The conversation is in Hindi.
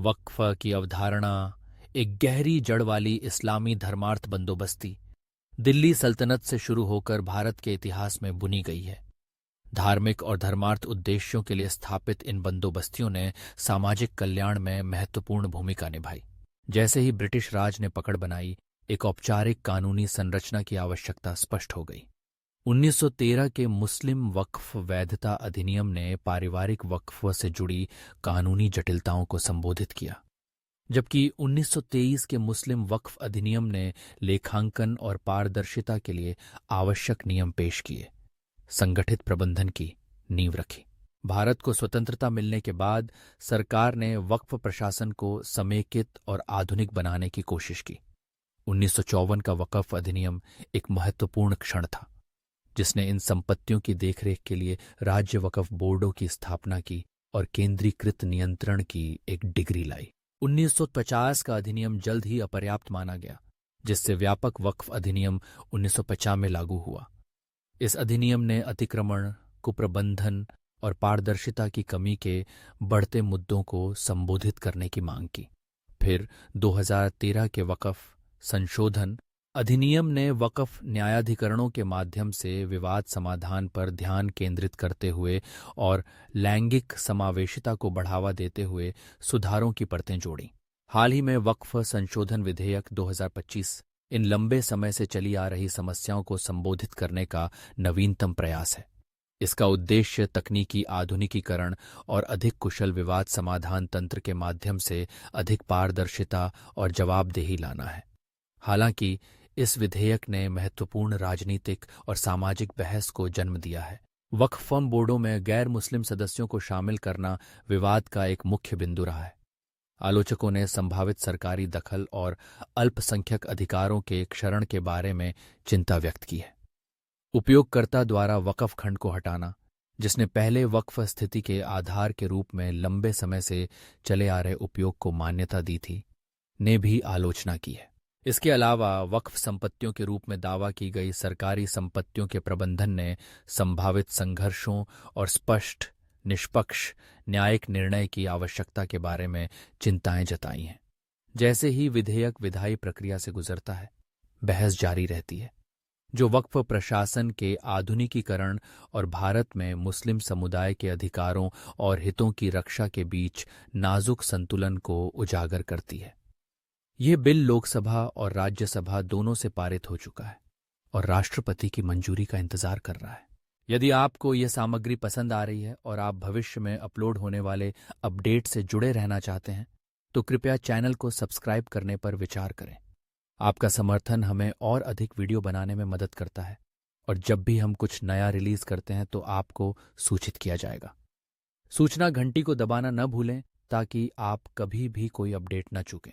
वक्फ की अवधारणा एक गहरी जड़ वाली इस्लामी धर्मार्थ बंदोबस्ती दिल्ली सल्तनत से शुरू होकर भारत के इतिहास में बुनी गई है। धार्मिक और धर्मार्थ उद्देश्यों के लिए स्थापित इन बंदोबस्तियों ने सामाजिक कल्याण में महत्वपूर्ण भूमिका निभाई। जैसे ही ब्रिटिश राज ने पकड़ बनाई, एक औपचारिक कानूनी संरचना की आवश्यकता स्पष्ट हो गई। 1913 के मुस्लिम वक्फ वैधता अधिनियम ने पारिवारिक वक्फ से जुड़ी कानूनी जटिलताओं को संबोधित किया, जबकि 1923 के मुस्लिम वक्फ अधिनियम ने लेखांकन और पारदर्शिता के लिए आवश्यक नियम पेश किए, संगठित प्रबंधन की नींव रखी। भारत को स्वतंत्रता मिलने के बाद सरकार ने वक्फ प्रशासन को समेकित और आधुनिक बनाने की कोशिश की। 1954 का वक्फ अधिनियम एक महत्वपूर्ण क्षण था, जिसने इन संपत्तियों की देखरेख के लिए राज्य वक्फ बोर्डों की स्थापना की और केंद्रीकृत नियंत्रण की एक डिग्री लाई। 1950 का अधिनियम जल्द ही अपर्याप्त माना गया, जिससे व्यापक वक्फ अधिनियम 1950 में लागू हुआ। इस अधिनियम ने अतिक्रमण, कुप्रबंधन और पारदर्शिता की कमी के बढ़ते मुद्दों को संबोधित करने की मांग की। फिर 2013 के वक्फ संशोधन अधिनियम ने वक्फ न्यायाधिकरणों के माध्यम से विवाद समाधान पर ध्यान केंद्रित करते हुए और लैंगिक समावेशिता को बढ़ावा देते हुए सुधारों की परतें जोड़ी। हाल ही में वक्फ संशोधन विधेयक 2025 इन लंबे समय से चली आ रही समस्याओं को संबोधित करने का नवीनतम प्रयास है। इसका उद्देश्य तकनीकी आधुनिकीकरण और अधिक कुशल विवाद समाधान तंत्र के माध्यम से अधिक पारदर्शिता और जवाबदेही लाना है। हालांकि इस विधेयक ने महत्वपूर्ण राजनीतिक और सामाजिक बहस को जन्म दिया है। वक्फ बोर्डों में गैर मुस्लिम सदस्यों को शामिल करना विवाद का एक मुख्य बिंदु रहा है। आलोचकों ने संभावित सरकारी दखल और अल्पसंख्यक अधिकारों के क्षरण के बारे में चिंता व्यक्त की है। उपयोगकर्ता द्वारा वक्फ खंड को हटाना, जिसने पहले वक्फ स्थिति के आधार के रूप में लंबे समय से चले आ रहे उपयोग को मान्यता दी थी, ने भी आलोचना की है। इसके अलावा वक्फ संपत्तियों के रूप में दावा की गई सरकारी संपत्तियों के प्रबंधन ने संभावित संघर्षों और स्पष्ट, निष्पक्ष, न्यायिक निर्णय की आवश्यकता के बारे में चिंताएं जताई हैं। जैसे ही विधेयक विधायी प्रक्रिया से गुजरता है, बहस जारी रहती है, जो वक्फ प्रशासन के आधुनिकीकरण और भारत में मुस्लिम समुदाय के अधिकारों और हितों की रक्षा के बीच नाजुक संतुलन को उजागर करती है। ये बिल लोकसभा और राज्यसभा दोनों से पारित हो चुका है और राष्ट्रपति की मंजूरी का इंतजार कर रहा है। यदि आपको यह सामग्री पसंद आ रही है और आप भविष्य में अपलोड होने वाले अपडेट से जुड़े रहना चाहते हैं, तो कृपया चैनल को सब्सक्राइब करने पर विचार करें। आपका समर्थन हमें और अधिक वीडियो बनाने में मदद करता है और जब भी हम कुछ नया रिलीज करते हैं तो आपको सूचित किया जाएगा। सूचना घंटी को दबाना न भूलें ताकि आप कभी भी कोई अपडेट न चूकें।